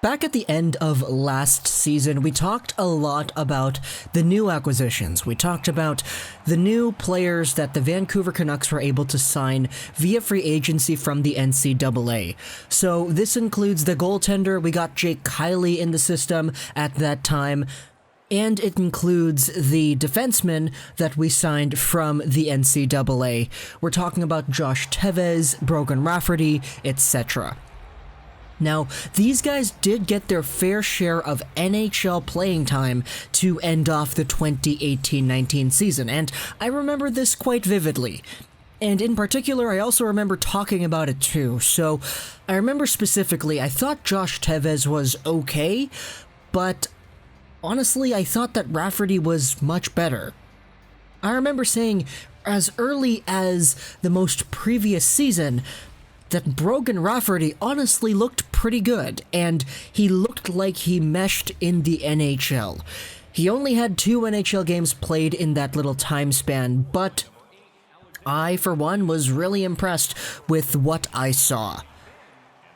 Back at the end of last season, we talked a lot about the new acquisitions. We talked about the new players that the Vancouver Canucks were able to sign via free agency from the NCAA. So this includes the goaltender. We got Jake Kiley in the system at that time. And it includes the defenseman that we signed from the NCAA. We're talking about Josh Tevez, Brogan Rafferty, etc. Now, these guys did get their fair share of NHL playing time to end off the 2018-19 season, and I remember this quite vividly. And in particular, I also remember talking about it too. So, I remember specifically, I thought Josh Tevez was okay, but honestly, I thought that Rafferty was much better. I remember saying, as early as the most previous season, that Brogan Rafferty honestly looked pretty good, and he looked like he meshed in the NHL. He only had 2 NHL games played in that little time span, but I, for one, was really impressed with what I saw.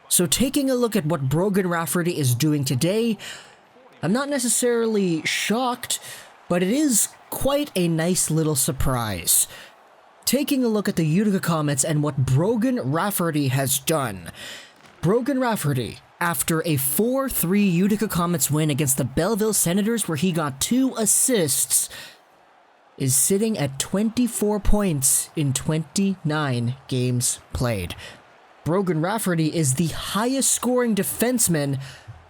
So taking a look at what Brogan Rafferty is doing today, I'm not necessarily shocked, but it is quite a nice little surprise. Taking a look at the Utica Comets and what Brogan Rafferty has done. Brogan Rafferty, after a 4-3 Utica Comets win against the Belleville Senators where he got 2 assists, is sitting at 24 points in 29 games played. Brogan Rafferty is the highest scoring defenseman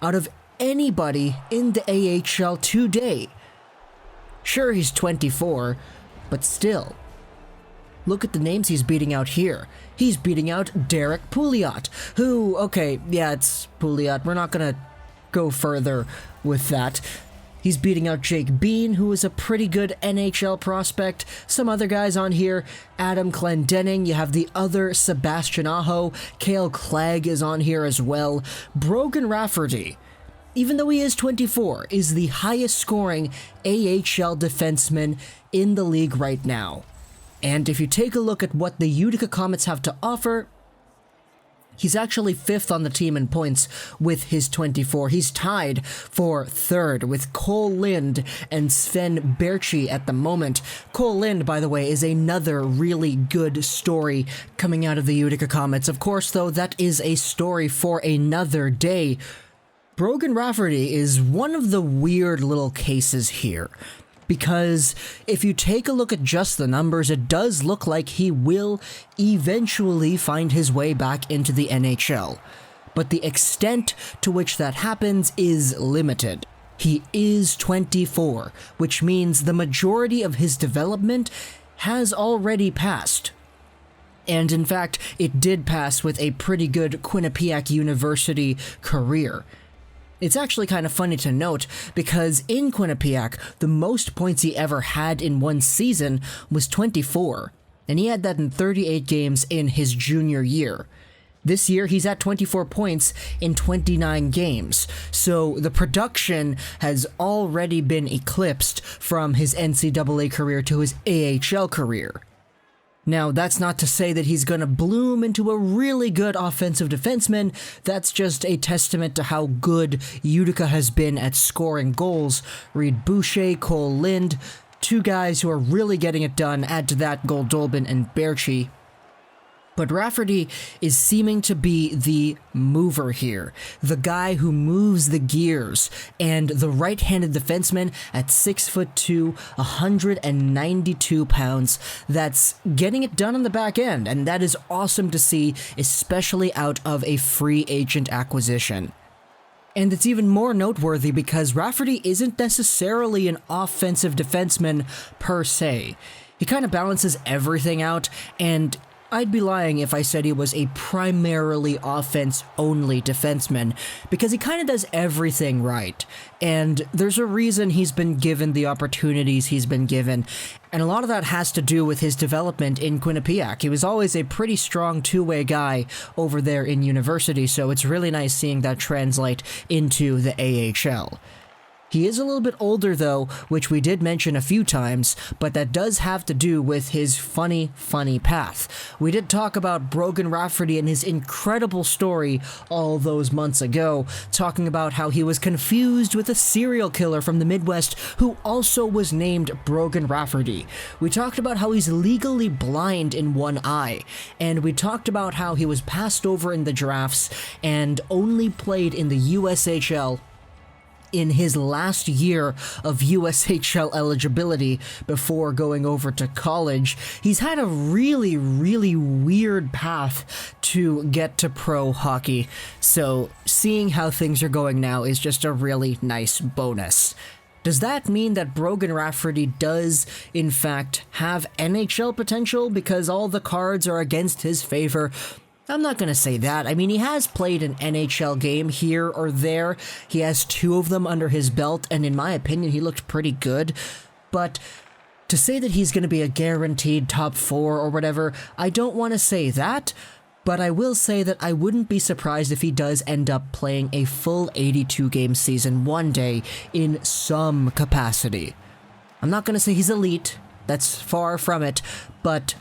out of anybody in the AHL today. Sure, he's 24, but still. Look at the names he's beating out here. He's beating out Derek Pouliot, who, okay, yeah, it's Pouliot. We're not gonna go further with that. He's beating out Jake Bean, who is a pretty good NHL prospect. Some other guys on here, Adam Clendenning. You have the other Sebastian Aho. Cale Clegg is on here as well. Brogan Rafferty, even though he is 24, is the highest scoring AHL defenseman in the league right now. And if you take a look at what the Utica Comets have to offer, he's actually 5th on the team in points with his 24. He's tied for 3rd with Cole Lind and Sven Berchi at the moment. Cole Lind, by the way, is another really good story coming out of the Utica Comets. Of course, though, that is a story for another day. Brogan Rafferty is one of the weird little cases here. Because if you take a look at just the numbers, it does look like he will eventually find his way back into the NHL. But the extent to which that happens is limited. He is 24, which means the majority of his development has already passed. And in fact, it did pass with a pretty good Quinnipiac University career. It's actually kind of funny to note, because in Quinnipiac, the most points he ever had in one season was 24, and he had that in 38 games in his junior year. This year, he's at 24 points in 29 games, so the production has already been eclipsed from his NCAA career to his AHL career. Now, that's not to say that he's going to bloom into a really good offensive defenseman. That's just a testament to how good Utica has been at scoring goals. Reed Boucher, Cole Lind, 2 guys who are really getting it done. Add to that Goldolbin and Berchi. But Rafferty is seeming to be the mover here, the guy who moves the gears, and the right-handed defenseman at 6'2", 192 pounds, that's getting it done on the back end, and that is awesome to see, especially out of a free agent acquisition. And it's even more noteworthy because Rafferty isn't necessarily an offensive defenseman per se. He kind of balances everything out, and I'd be lying if I said he was a primarily offense-only defenseman, because he kind of does everything right, and there's a reason he's been given the opportunities he's been given, and a lot of that has to do with his development in Quinnipiac. He was always a pretty strong two-way guy over there in university, so it's really nice seeing that translate into the AHL. He is a little bit older though, which we did mention a few times, but that does have to do with his funny path. We did talk about Brogan Rafferty and his incredible story all those months ago, talking about how he was confused with a serial killer from the Midwest who also was named Brogan Rafferty. We talked about how he's legally blind in one eye, and we talked about how he was passed over in the drafts and only played in the USHL in his last year of USHL eligibility before going over to college. He's had a really weird path to get to pro hockey, so seeing how things are going now is just a really nice bonus. Does that mean that Brogan Rafferty does, in fact, have NHL potential because all the cards are against his favor? I'm not going to say that. I mean, he has played an NHL game here or there. He has 2 of them under his belt, and in my opinion, he looked pretty good. But to say that he's going to be a guaranteed top 4 or whatever, I don't want to say that. But I will say that I wouldn't be surprised if he does end up playing a full 82-game season one day in some capacity. I'm not going to say he's elite. That's far from it. But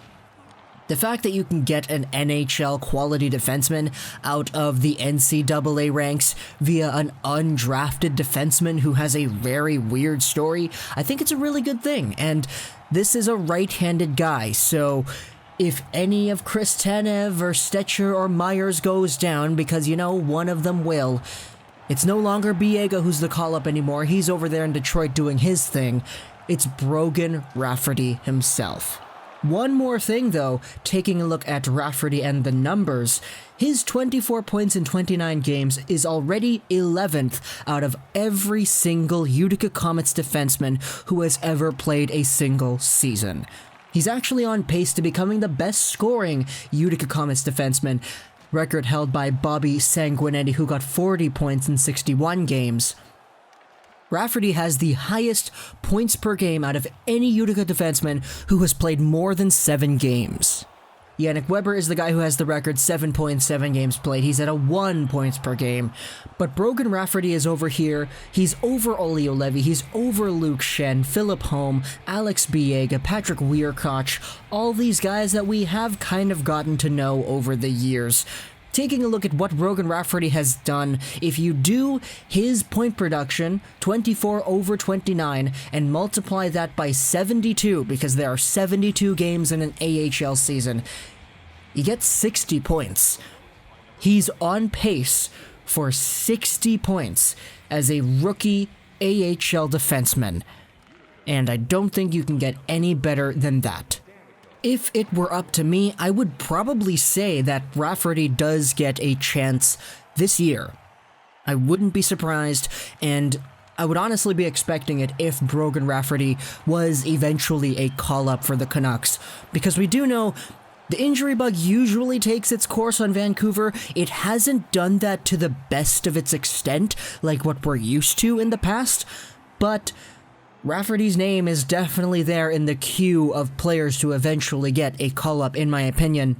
the fact that you can get an NHL quality defenseman out of the NCAA ranks via an undrafted defenseman who has a very weird story, I think it's a really good thing. And this is a right-handed guy, so if any of Chris Tanev or Stetcher or Myers goes down, because you know one of them will, it's no longer Biega who's the call-up anymore. He's over there in Detroit doing his thing. It's Brogan Rafferty himself. One more thing though, taking a look at Rafferty and the numbers, his 24 points in 29 games is already 11th out of every single Utica Comets defenseman who has ever played a single season. He's actually on pace to becoming the best scoring Utica Comets defenseman, record held by Bobby Sanguinetti, who got 40 points in 61 games. Rafferty has the highest points per game out of any Utica defenseman who has played more than 7 games. Yannick Weber is the guy who has the record 7.7 games played. He's at a 1 points per game. But Brogan Rafferty is over here. He's over Olli Juolevi. He's over Luke Schenn, Philip Holm, Alex Biega, Patrick Wierkoch, all these guys that we have kind of gotten to know over the years. Taking a look at what Brogan Rafferty has done, if you do his point production, 24 over 29, and multiply that by 72, because there are 72 games in an AHL season, you get 60 points. He's on pace for 60 points as a rookie AHL defenseman, and I don't think you can get any better than that. If it were up to me, I would probably say that Rafferty does get a chance this year. I wouldn't be surprised, and I would honestly be expecting it if Brogan Rafferty was eventually a call-up for the Canucks, because we do know the injury bug usually takes its course on Vancouver. It hasn't done that to the best of its extent, like what we're used to in the past, but Rafferty's name is definitely there in the queue of players to eventually get a call-up, in my opinion.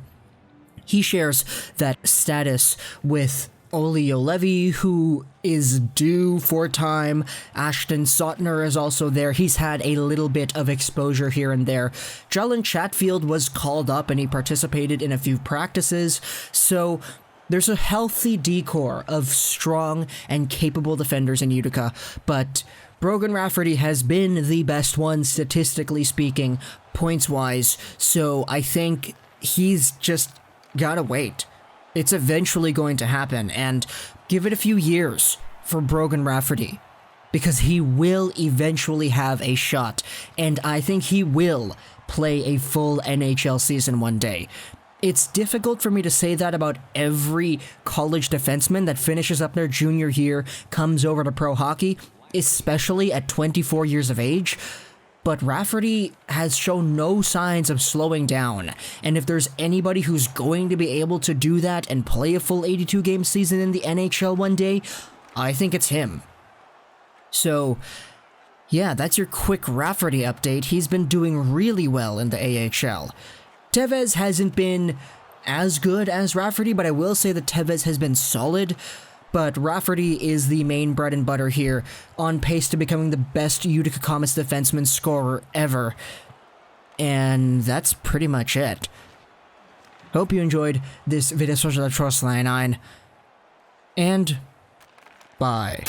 He shares that status with Olli Juolevi, who is due for time. Ashton Sautner is also there. He's had a little bit of exposure here and there. Jalen Chatfield was called up and he participated in a few practices, so there's a healthy decor of strong and capable defenders in Utica, but Brogan Rafferty has been the best one, statistically speaking, points-wise, so I think he's just gotta wait. It's eventually going to happen, and give it a few years for Brogan Rafferty, because he will eventually have a shot, and I think he will play a full NHL season one day. It's difficult for me to say that about every college defenseman that finishes up their junior year, comes over to pro hockey, especially at 24 years of age, but Rafferty has shown no signs of slowing down, and if there's anybody who's going to be able to do that and play a full 82-game season in the NHL one day, I think it's him. So, yeah, that's your quick Rafferty update. He's been doing really well in the AHL. Tevez hasn't been as good as Rafferty, but I will say that Tevez has been solid. but Rafferty is the main bread and butter here, on pace to becoming the best Utica Comets defenseman scorer ever. And that's pretty much it. Hope you enjoyed this video. And bye.